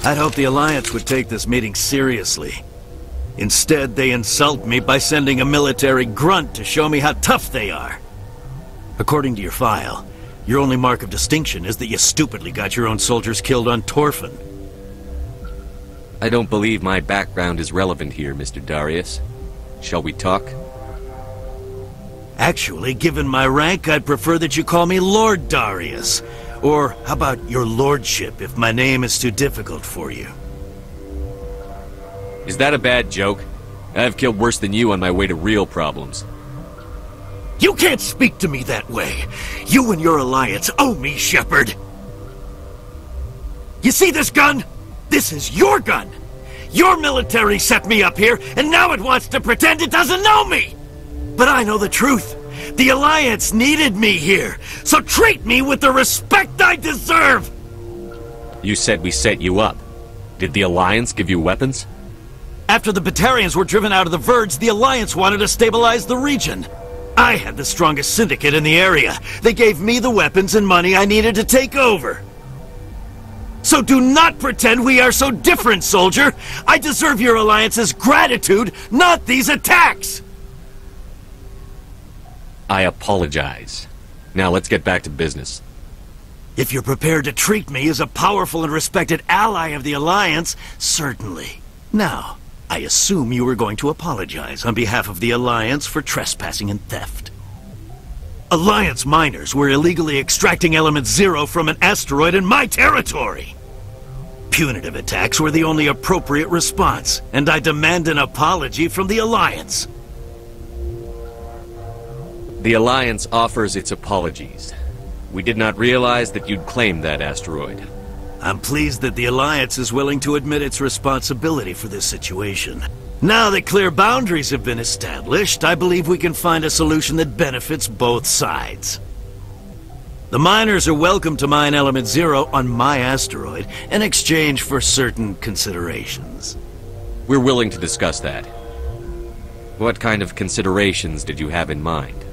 I'd hoped the Alliance would take this meeting seriously. Instead, they insult me by sending a military grunt to show me how tough they are. According to your file, your only mark of distinction is that you stupidly got your own soldiers killed on Torfan. I don't believe my background is relevant here, Mr. Darius. Shall we talk? Actually, given my rank, I'd prefer that you call me Lord Darius. Or how about your lordship, if my name is too difficult for you? Is that a bad joke? I've killed worse than you on my way to real problems. You can't speak to me that way. You and your alliance owe me, Shepard. You see this gun? This is your gun. Your military set me up here, and now it wants to pretend it doesn't know me. But I know the truth. The Alliance needed me here, so treat me with the respect I deserve! You said we set you up. Did the Alliance give you weapons? After the Batarians were driven out of the Verge, the Alliance wanted to stabilize the region. I had the strongest syndicate in the area. They gave me the weapons and money I needed to take over. So do not pretend we are so different, soldier! I deserve your Alliance's gratitude, not these attacks! I apologize. Now let's get back to business. If you're prepared to treat me as a powerful and respected ally of the Alliance, certainly. Now, I assume you were going to apologize on behalf of the Alliance for trespassing and theft. Alliance miners were illegally extracting Element Zero from an asteroid in my territory! Punitive attacks were the only appropriate response, and I demand an apology from the Alliance. The Alliance offers its apologies. We did not realize that you'd claimed that asteroid. I'm pleased that the Alliance is willing to admit its responsibility for this situation. Now that clear boundaries have been established, I believe we can find a solution that benefits both sides. The miners are welcome to mine Element Zero on my asteroid in exchange for certain considerations. We're willing to discuss that. What kind of considerations did you have in mind?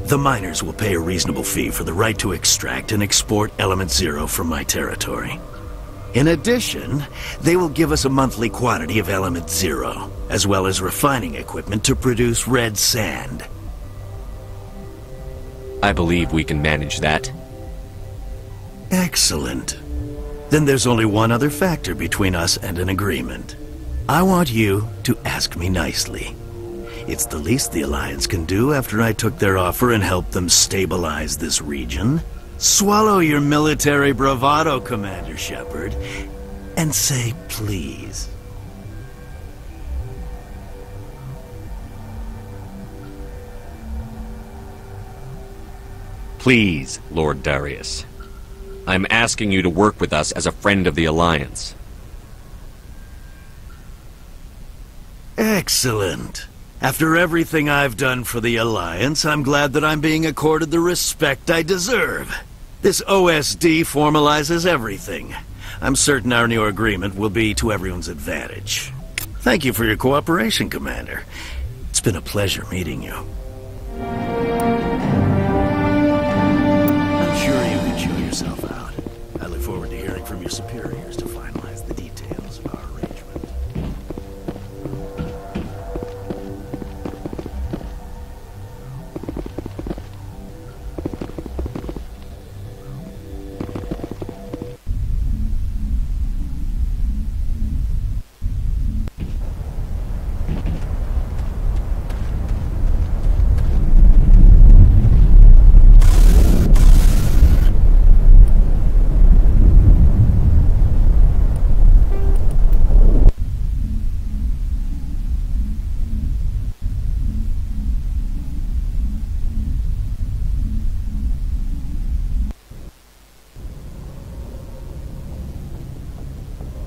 The miners will pay a reasonable fee for the right to extract and export Element Zero from my territory. In addition, they will give us a monthly quantity of Element Zero, as well as refining equipment to produce red sand. I believe we can manage that. Excellent. Then there's only one other factor between us and an agreement. I want you to ask me nicely. It's the least the Alliance can do after I took their offer and helped them stabilize this region. Swallow your military bravado, Commander Shepard, and say please. Please, Lord Darius. I'm asking you to work with us as a friend of the Alliance. Excellent. After everything I've done for the Alliance, I'm glad that I'm being accorded the respect I deserve. This OSD formalizes everything. I'm certain our new agreement will be to everyone's advantage. Thank you for your cooperation, Commander. It's been a pleasure meeting you. I'm sure you enjoy yourself out. I look forward to hearing from your superiors to finalize the details of our arrangement.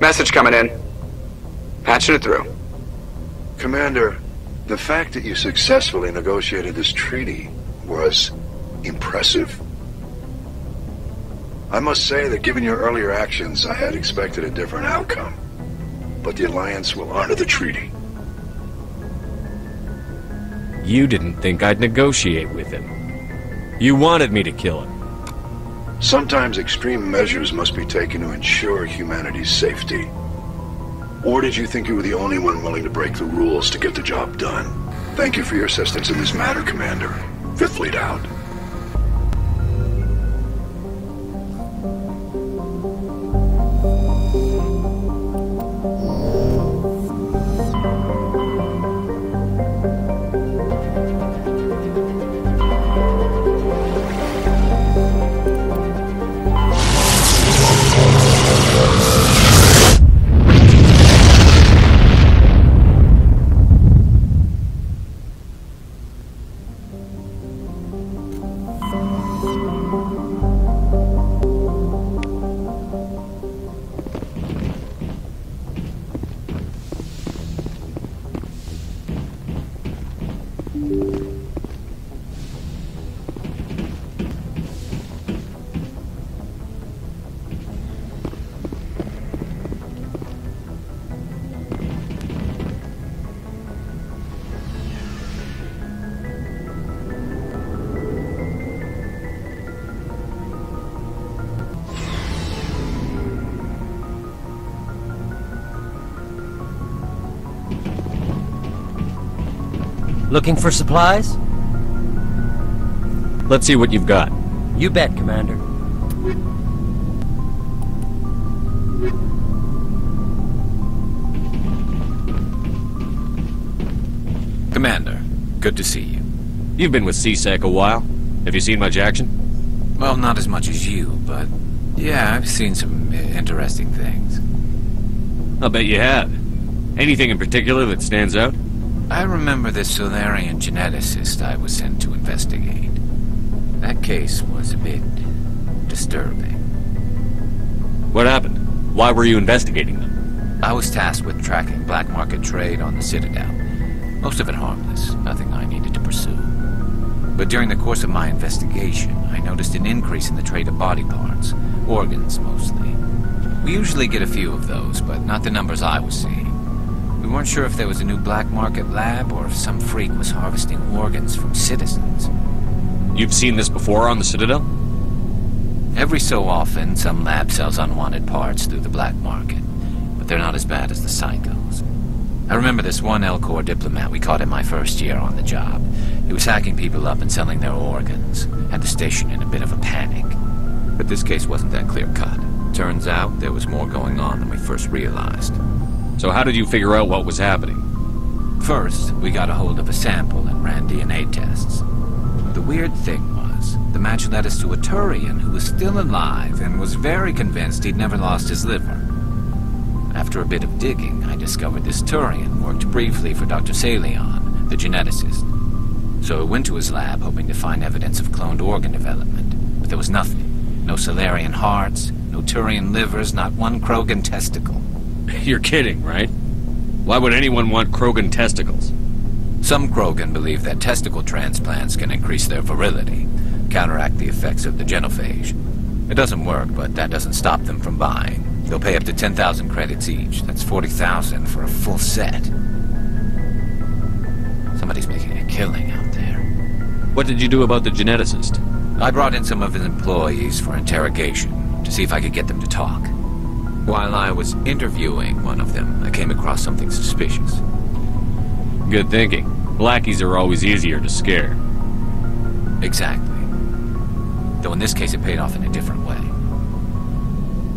Message coming in. Patching it through. Commander, the fact that you successfully negotiated this treaty was impressive. I must say that given your earlier actions, I had expected a different outcome. But the Alliance will honor the treaty. You didn't think I'd negotiate with him. You wanted me to kill him. Sometimes extreme measures must be taken to ensure humanity's safety. Or did you think you were the only one willing to break the rules to get the job done? Thank you for your assistance in this matter, Commander. Fifth Fleet out. Looking for supplies? Let's see what you've got. You bet, Commander. Commander, good to see you. You've been with CSEC a while. Have you seen much action? Well, not as much as you, but yeah, I've seen some interesting things. I'll bet you have. Anything in particular that stands out? I remember the Salarian geneticist I was sent to investigate. That case was a bit disturbing. What happened? Why were you investigating them? I was tasked with tracking black market trade on the Citadel. Most of it harmless, nothing I needed to pursue. But during the course of my investigation, I noticed an increase in the trade of body parts, organs mostly. We usually get a few of those, but not the numbers I was seeing. We weren't sure if there was a new black market lab or if some freak was harvesting organs from citizens. You've seen this before on the Citadel? Every so often, some lab sells unwanted parts through the black market, but they're not as bad as the psychos. I remember this one Elcor diplomat we caught in my first year on the job. He was hacking people up and selling their organs, had the station in a bit of a panic. But this case wasn't that clear-cut. Turns out there was more going on than we first realized. So how did you figure out what was happening? First, we got a hold of a sample and ran DNA tests. The weird thing was, the match led us to a Turian who was still alive and was very convinced he'd never lost his liver. After a bit of digging, I discovered this Turian worked briefly for Dr. Saleon, the geneticist. So I went to his lab hoping to find evidence of cloned organ development, but there was nothing. No Salarian hearts, no Turian livers, not one Krogan testicle. You're kidding, right? Why would anyone want Krogan testicles? Some Krogan believe that testicle transplants can increase their virility, counteract the effects of the genophage. It doesn't work, but that doesn't stop them from buying. They'll pay up to 10,000 credits each. That's 40,000 for a full set. Somebody's making a killing out there. What did you do about the geneticist? I brought in some of his employees for interrogation, to see if I could get them to talk. While I was interviewing one of them, I came across something suspicious. Good thinking. Blackies are always easier to scare. Exactly. Though in this case it paid off in a different way.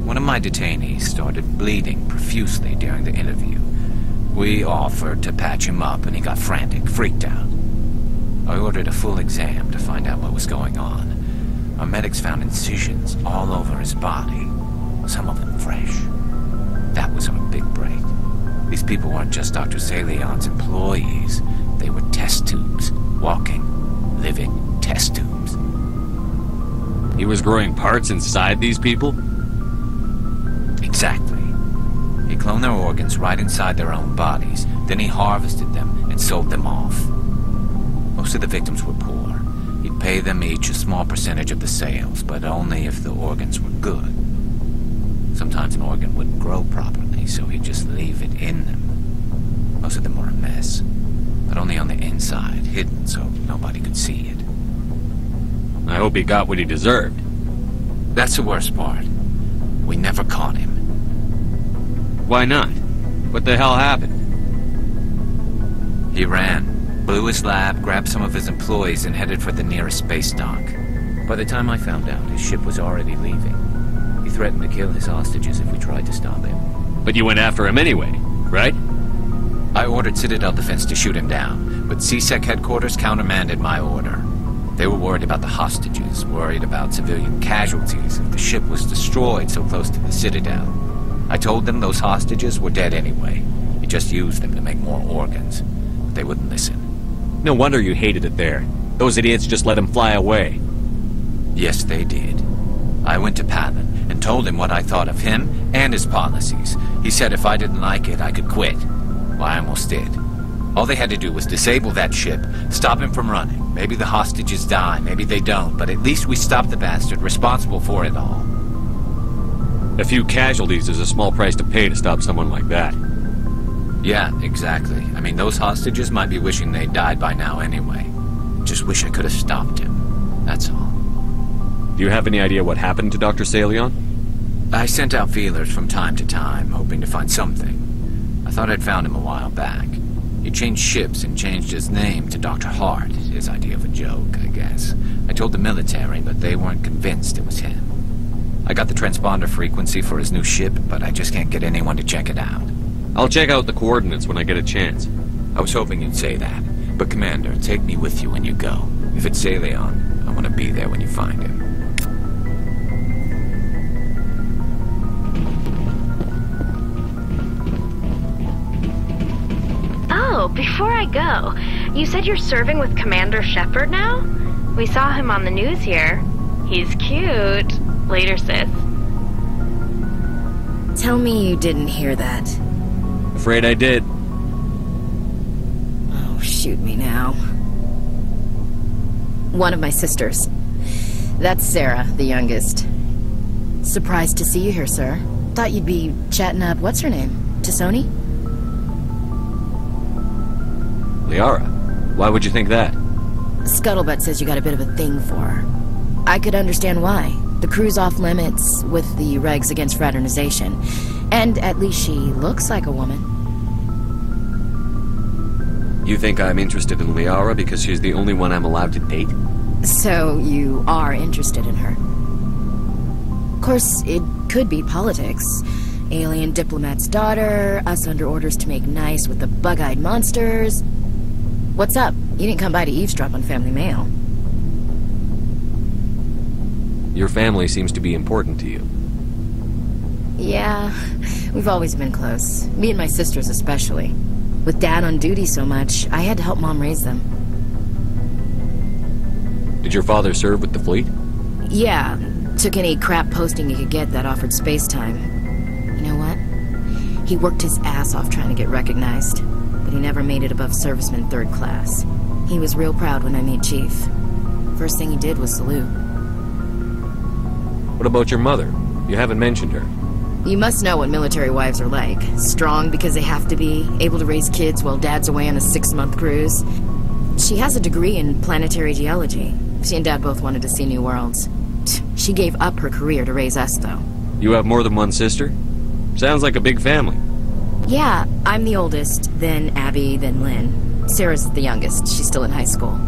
One of my detainees started bleeding profusely during the interview. We offered to patch him up and he got frantic, freaked out. I ordered a full exam to find out what was going on. Our medics found incisions all over his body. Some of them fresh. That was our big break. These people weren't just Dr. Saleon's employees. They were test tubes. Walking, living test tubes. He was growing parts inside these people? Exactly. He cloned their organs right inside their own bodies. Then he harvested them and sold them off. Most of the victims were poor. He'd pay them each a small percentage of the sales, but only if the organs were good. Sometimes an organ wouldn't grow properly, so he'd just leave it in them. Most of them were a mess, but only on the inside, hidden so nobody could see it. I hope he got what he deserved. That's the worst part. We never caught him. Why not? What the hell happened? He ran, blew his lab, grabbed some of his employees, and headed for the nearest space dock. By the time I found out, his ship was already leaving. He threatened to kill his hostages if we tried to stop him. But you went after him anyway, right? I ordered Citadel Defense to shoot him down, but CSEC headquarters countermanded my order. They were worried about the hostages, worried about civilian casualties if the ship was destroyed so close to the Citadel. I told them those hostages were dead anyway. He just used them to make more organs. But they wouldn't listen. No wonder you hated it there. Those idiots just let him fly away. Yes, they did. I went to Palin and told him what I thought of him and his policies. He said if I didn't like it, I could quit. Well, I almost did. All they had to do was disable that ship, stop him from running. Maybe the hostages die, maybe they don't, but at least we stopped the bastard responsible for it all. A few casualties is a small price to pay to stop someone like that. Yeah, exactly. I mean, those hostages might be wishing they'd died by now anyway. Just wish I could have stopped him. That's all. Do you have any idea what happened to Dr. Saleon? I sent out feelers from time to time, hoping to find something. I thought I'd found him a while back. He changed ships and changed his name to Dr. Hart, his idea of a joke, I guess. I told the military, but they weren't convinced it was him. I got the transponder frequency for his new ship, but I just can't get anyone to check it out. I'll check out the coordinates when I get a chance. I was hoping you'd say that. But Commander, take me with you when you go. If it's Saleon, I want to be there when you find him. Oh, before I go, you said you're serving with Commander Shepard now? We saw him on the news here. He's cute. Later, sis. Tell me you didn't hear that. Afraid I did. Oh, shoot me now. One of my sisters. That's Sarah, the youngest. Surprised to see you here, sir. Thought you'd be chatting up, what's her name? Tassoni? Liara? Why would you think that? Scuttlebutt says you got a bit of a thing for her. I could understand why. The crew's off limits with the regs against fraternization. And at least she looks like a woman. You think I'm interested in Liara because she's the only one I'm allowed to date? So you are interested in her. Of course, it could be politics. Alien diplomat's daughter, us under orders to make nice with the bug-eyed monsters. What's up? You didn't come by to eavesdrop on Family Mail. Your family seems to be important to you. Yeah, we've always been close. Me and my sisters especially. With Dad on duty so much, I had to help Mom raise them. Did your father serve with the fleet? Yeah, took any crap posting he could get that offered space time. You know what? He worked his ass off trying to get recognized, but he never made it above serviceman 3rd class. He was real proud when I made Chief. First thing he did was salute. What about your mother? You haven't mentioned her. You must know what military wives are like. Strong because they have to be, able to raise kids while Dad's away on a 6-month cruise. She has a degree in planetary geology. She and Dad both wanted to see new worlds. She gave up her career to raise us, though. You have more than one sister? Sounds like a big family. Yeah, I'm the oldest, then Abby, then Lynn. Sarah's the youngest. She's still in high school.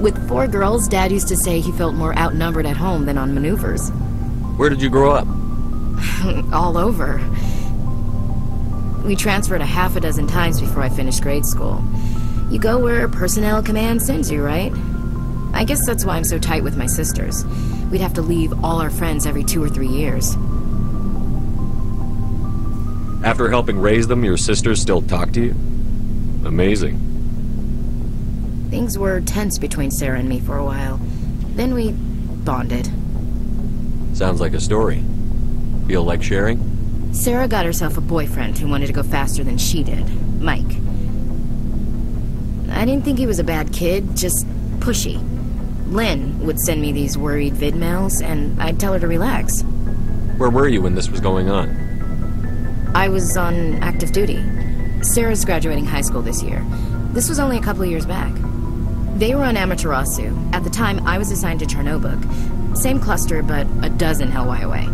With 4 girls, Dad used to say he felt more outnumbered at home than on maneuvers. Where did you grow up? All over. We transferred a half a dozen times before I finished grade school. You go where personnel command sends you, right? I guess that's why I'm so tight with my sisters. We'd have to leave all our friends every 2 or 3 years. After helping raise them, your sisters still talk to you? Amazing. Things were tense between Sarah and me for a while. Then we bonded. Sounds like a story. Feel like sharing? Sarah got herself a boyfriend who wanted to go faster than she did, Mike. I didn't think he was a bad kid, just pushy. Lynn would send me these worried vidmails, and I'd tell her to relax. Where were you when this was going on? I was on active duty. Sarah's graduating high school this year. This was only a couple of years back. They were on Amaterasu. At the time, I was assigned to Chernobog. Same cluster, but a dozen Hellwire away.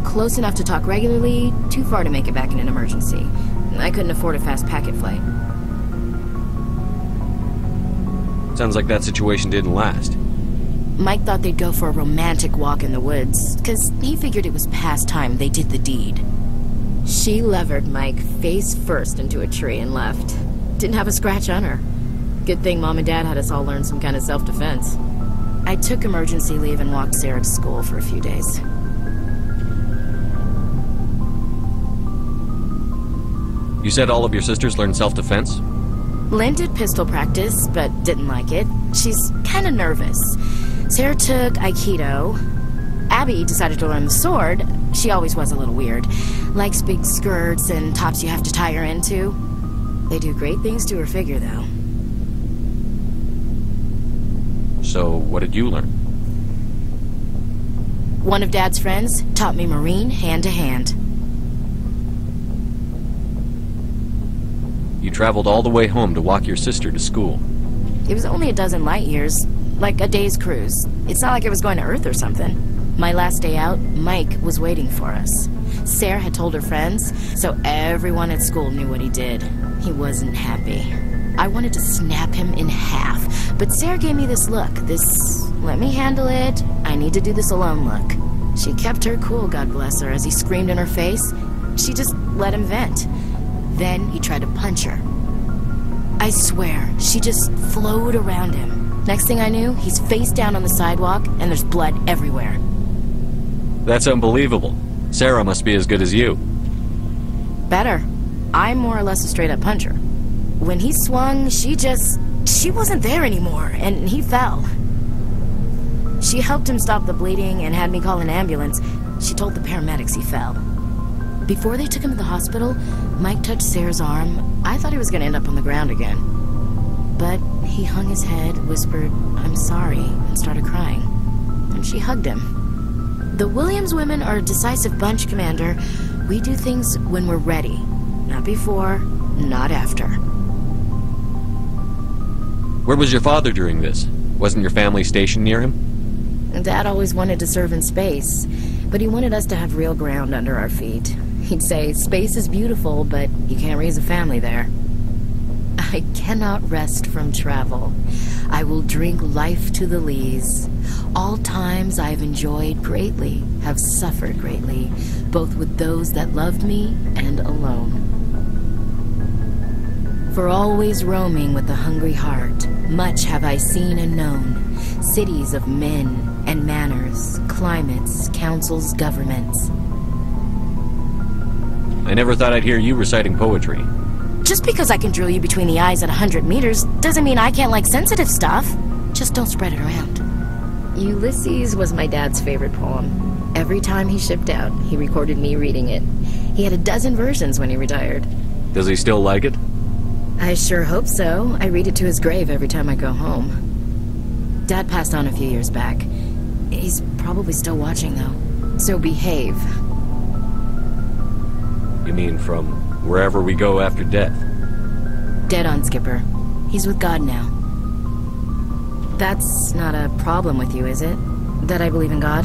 close enough to talk regularly, too far to make it back in an emergency. I couldn't afford a fast packet flight. Sounds like that situation didn't last. Mike thought they'd go for a romantic walk in the woods, because he figured it was past time they did the deed. She levered Mike face first into a tree and left. Didn't have a scratch on her. Good thing Mom and Dad had us all learn some kind of self-defense. I took emergency leave and walked Sarah to school for a few days. You said all of your sisters learned self-defense? Lynn did pistol practice, but didn't like it. She's kind of nervous. Sarah took Aikido. Abby decided to learn the sword. She always was a little weird. Likes big skirts and tops you have to tie her into. They do great things to her figure, though. So, what did you learn? One of Dad's friends taught me Marine hand-to-hand. You traveled all the way home to walk your sister to school. It was only a dozen light years, like a day's cruise. It's not like I was going to Earth or something. My last day out, Mike was waiting for us. Sarah had told her friends, so everyone at school knew what he did. He wasn't happy. I wanted to snap him in half, but Sarah gave me this look, this let me handle it, I need to do this alone look. She kept her cool, God bless her, as he screamed in her face. She just let him vent. Then he tried to punch her. I swear, she just flowed around him. Next thing I knew, he's face down on the sidewalk, and there's blood everywhere. That's unbelievable. Sarah must be as good as you. Better. I'm more or less a straight-up puncher. When he swung, she wasn't there anymore, and he fell. She helped him stop the bleeding and had me call an ambulance. She told the paramedics he fell. Before they took him to the hospital, Mike touched Sarah's arm. I thought he was going to end up on the ground again. But he hung his head, whispered, "I'm sorry," and started crying. And she hugged him. The Williams women are a decisive bunch, Commander. We do things when we're ready. Not before, not after. Where was your father during this? Wasn't your family stationed near him? Dad always wanted to serve in space, but he wanted us to have real ground under our feet. He'd say, space is beautiful, but you can't raise a family there. I cannot rest from travel. I will drink life to the lees. All times I've enjoyed greatly, have suffered greatly, both with those that loved me and alone. For always roaming with a hungry heart, much have I seen and known, cities of men and manners, climates, councils, governments. I never thought I'd hear you reciting poetry. Just because I can drill you between the eyes at 100 meters doesn't mean I can't like sensitive stuff. Just don't spread it around. Ulysses was my dad's favorite poem. Every time he shipped out, he recorded me reading it. He had a dozen versions when he retired. Does he still like it? I sure hope so. I read it to his grave every time I go home. Dad passed on a few years back. He's probably still watching, though. So behave. You mean from wherever we go after death? Dead on, Skipper. He's with God now. That's not a problem with you, is it? That I believe in God?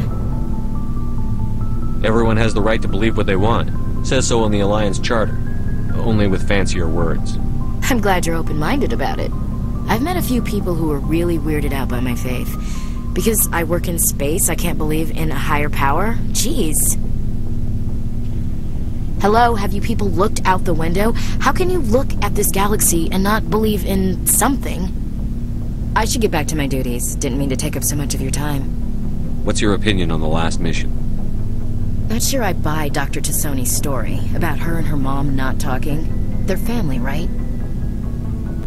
Everyone has the right to believe what they want. Says so in the Alliance Charter. Only with fancier words. I'm glad you're open-minded about it. I've met a few people who are really weirded out by my faith. Because I work in space, I can't believe in a higher power? Jeez. Hello, have you people looked out the window? How can you look at this galaxy and not believe in something? I should get back to my duties. Didn't mean to take up so much of your time. What's your opinion on the last mission? Not sure I buy Dr. Tassoni's story about her and her mom not talking. They're family, right?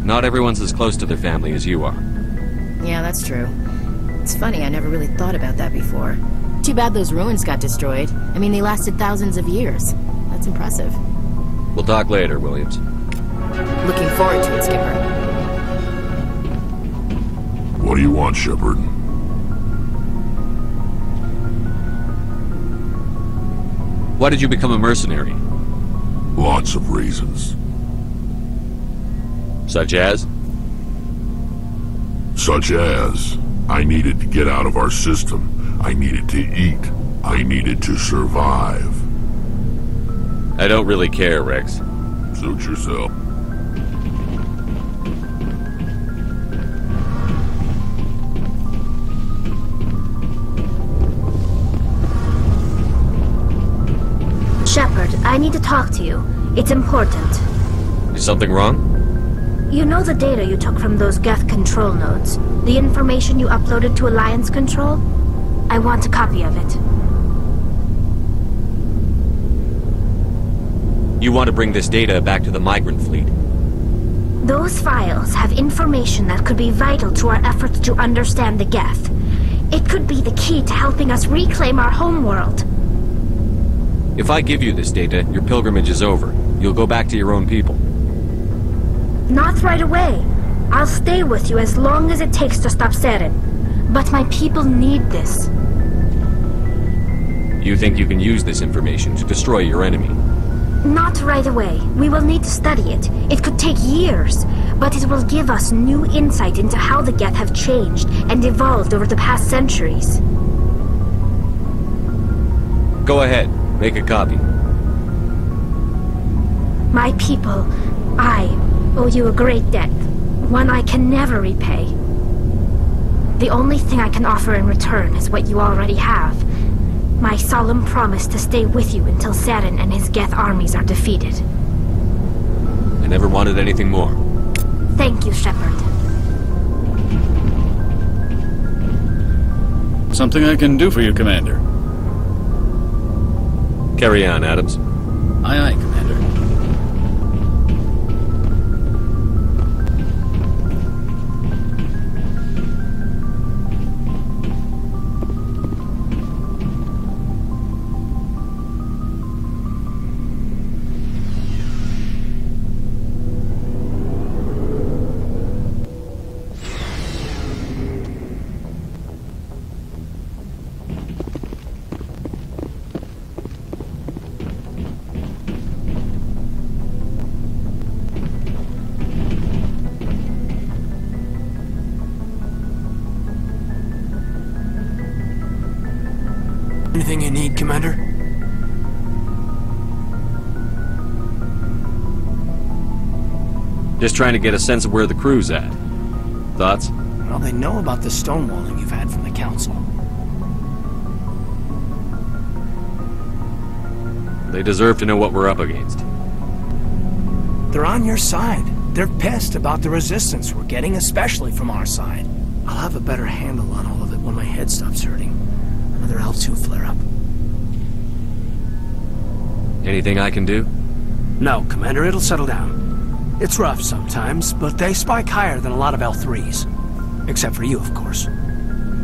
Not everyone's as close to their family as you are. Yeah, that's true. It's funny, I never really thought about that before. Too bad those ruins got destroyed. I mean, they lasted thousands of years. That's impressive. We'll talk later, Williams. Looking forward to it, Skipper. What do you want, Shepard? Why did you become a mercenary? Lots of reasons. Such as? Such as, I needed to get out of our system. I needed to eat. I needed to survive. I don't really care, Rex. Suit yourself. Shepard, I need to talk to you. It's important. Is something wrong? You know the data you took from those Geth control nodes? The information you uploaded to Alliance Control? I want a copy of it. You want to bring this data back to the migrant fleet? Those files have information that could be vital to our efforts to understand the Geth. It could be the key to helping us reclaim our homeworld. If I give you this data, your pilgrimage is over. You'll go back to your own people. Not right away. I'll stay with you as long as it takes to stop Saren. But my people need this. You think you can use this information to destroy your enemy? Not right away. We will need to study it. It could take years, but it will give us new insight into how the Geth have changed and evolved over the past centuries. Go ahead. Make a copy. My people, I owe you a great debt. One I can never repay. The only thing I can offer in return is what you already have. My solemn promise to stay with you until Saren and his Geth armies are defeated. I never wanted anything more. Thank you, Shepard. Something I can do for you, Commander. Carry on, Adams. Aye, aye, Commander. Anything you need, Commander? Just trying to get a sense of where the crew's at. Thoughts? Well, they know about the stonewalling you've had from the Council. They deserve to know what we're up against. They're on your side. They're pissed about the resistance we're getting, especially from our side. I'll have a better handle on all of it when my head stops hurting. Another L2 flare-up. Anything I can do? No, Commander, it'll settle down. It's rough sometimes, but they spike higher than a lot of L3s. Except for you, of course.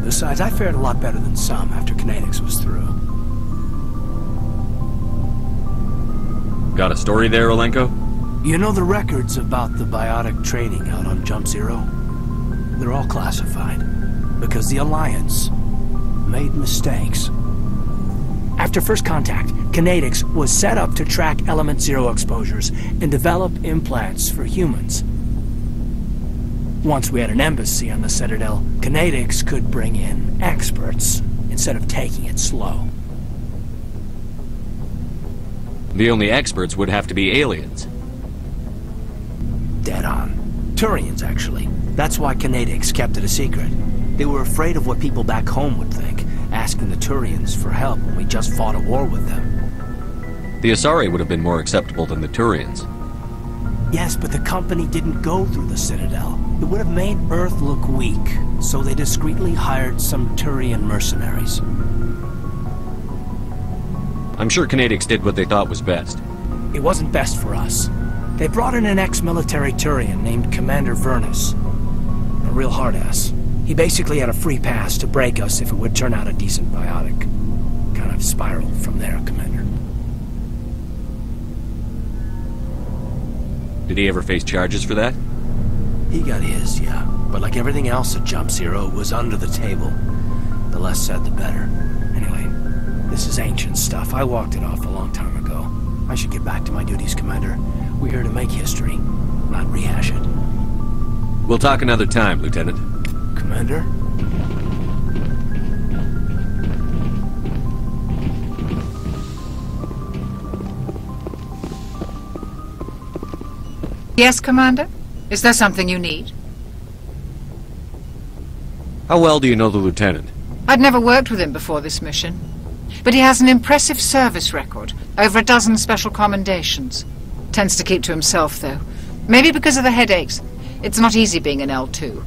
Besides, I fared a lot better than some after Kinetics was through. Got a story there, Alenko? You know the records about the biotic trading out on Jump Zero? They're all classified. Because the Alliance made mistakes. After first contact, Kinetics was set up to track Element Zero exposures and develop implants for humans. Once we had an embassy on the Citadel, Kinetics could bring in experts instead of taking it slow. The only experts would have to be aliens. Dead on. Turians, actually. That's why Kinetics kept it a secret. They were afraid of what people back home would think, asking the Turians for help when we just fought a war with them. The Asari would have been more acceptable than the Turians. Yes, but the company didn't go through the Citadel. It would have made Earth look weak, so they discreetly hired some Turian mercenaries. I'm sure Kinetics did what they thought was best. It wasn't best for us. They brought in an ex-military Turian named Commander Vernus. A real hard-ass. He basically had a free pass to break us if it would turn out a decent biotic. Kind of spiraled from there, Commander. Did he ever face charges for that? He got his, yeah. But like everything else at Jump Zero, it was under the table. The less said, the better. Anyway, this is ancient stuff. I walked it off a long time ago. I should get back to my duties, Commander. We're here to make history, not rehash it. We'll talk another time, Lieutenant. Commander? Yes, Commander? Is there something you need? How well do you know the Lieutenant? I'd never worked with him before this mission. But he has an impressive service record. Over a dozen special commendations. Tends to keep to himself, though. Maybe because of the headaches. It's not easy being an L2.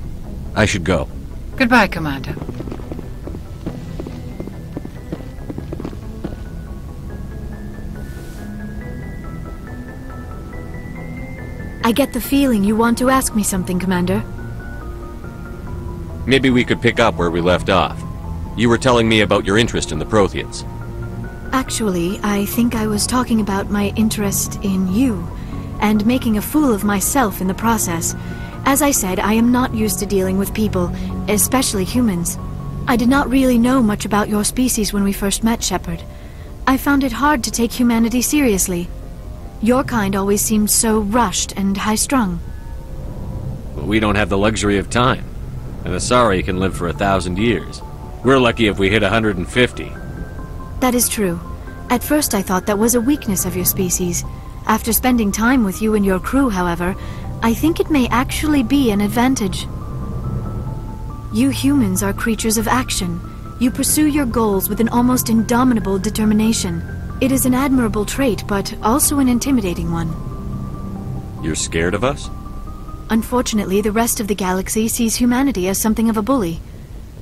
I should go. Goodbye, Commander. I get the feeling you want to ask me something, Commander. Maybe we could pick up where we left off. You were telling me about your interest in the Protheans. Actually, I think I was talking about my interest in you, and making a fool of myself in the process. As I said, I am not used to dealing with people, especially humans. I did not really know much about your species when we first met, Shepard. I found it hard to take humanity seriously. Your kind always seemed so rushed and high-strung. But we don't have the luxury of time. An Asari can live for 1,000 years. We're lucky if we hit 150. That is true. At first I thought that was a weakness of your species. After spending time with you and your crew, however, I think it may actually be an advantage. You humans are creatures of action. You pursue your goals with an almost indomitable determination. It is an admirable trait, but also an intimidating one. You're scared of us? Unfortunately, the rest of the galaxy sees humanity as something of a bully.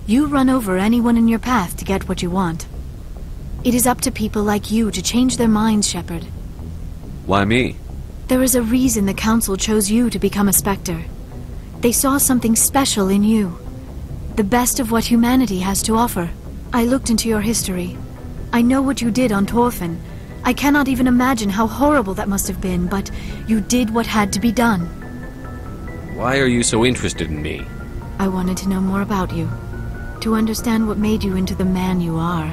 You run over anyone in your path to get what you want. It is up to people like you to change their minds, Shepard. Why me? There is a reason the Council chose you to become a Spectre. They saw something special in you. The best of what humanity has to offer. I looked into your history. I know what you did on Torfin. I cannot even imagine how horrible that must have been, but you did what had to be done. Why are you so interested in me? I wanted to know more about you. To understand what made you into the man you are.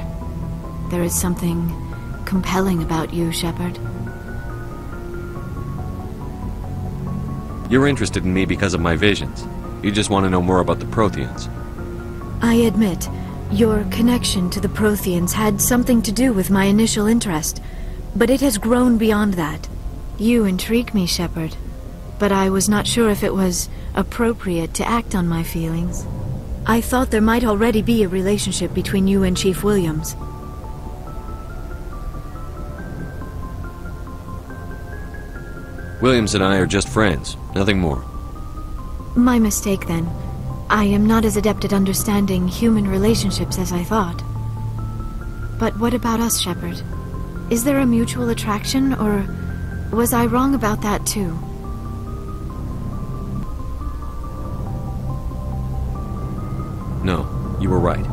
There is something compelling about you, Shepard. You're interested in me because of my visions. You just want to know more about the Protheans. I admit, your connection to the Protheans had something to do with my initial interest, but it has grown beyond that. You intrigue me, Shepard, but I was not sure if it was appropriate to act on my feelings. I thought there might already be a relationship between you and Chief Williams. Williams and I are just friends, nothing more. My mistake, then. I am not as adept at understanding human relationships as I thought. But what about us, Shepard? Is there a mutual attraction, or was I wrong about that too? No, you were right.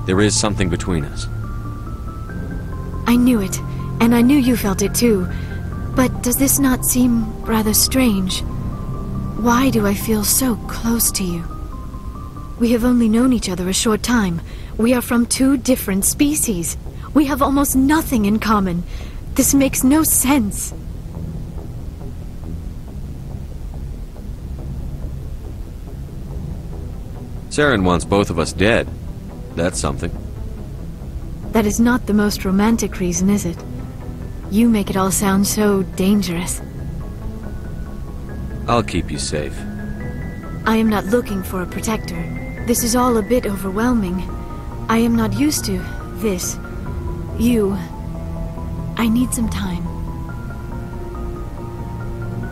There is something between us. I knew it, and I knew you felt it too. But does this not seem rather strange? Why do I feel so close to you? We have only known each other a short time. We are from two different species. We have almost nothing in common. This makes no sense. Saren wants both of us dead. That's something. That is not the most romantic reason, is it? You make it all sound so dangerous. I'll keep you safe. I am not looking for a protector. This is all a bit overwhelming. I am not used to this. You. I need some time.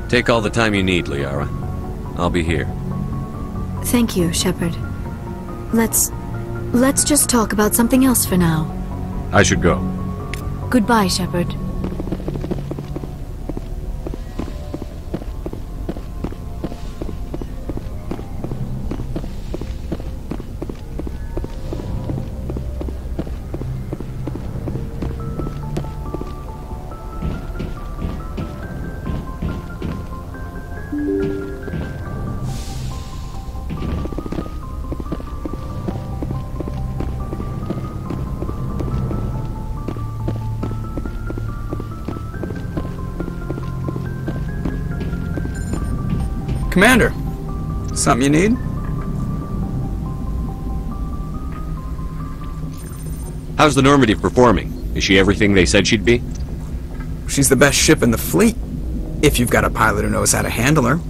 Take all the time you need, Liara. I'll be here. Thank you, Shepard. Let's just talk about something else for now. I should go. Goodbye, Shepard. Commander, something you need? How's the Normandy performing? Is she everything they said she'd be? She's the best ship in the fleet. If you've got a pilot who knows how to handle her.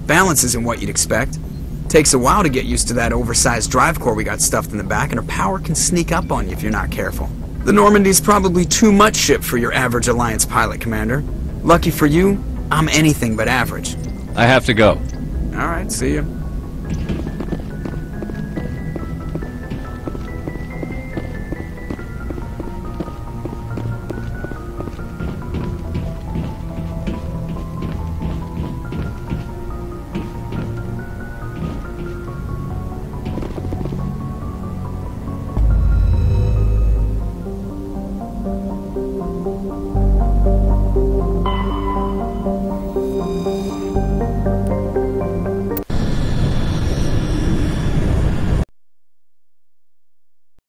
Balance isn't what you'd expect. Takes a while to get used to that oversized drive core we got stuffed in the back, and her power can sneak up on you if you're not careful. The Normandy's probably too much ship for your average Alliance pilot, Commander. Lucky for you, I'm anything but average. I have to go. Alright, see you.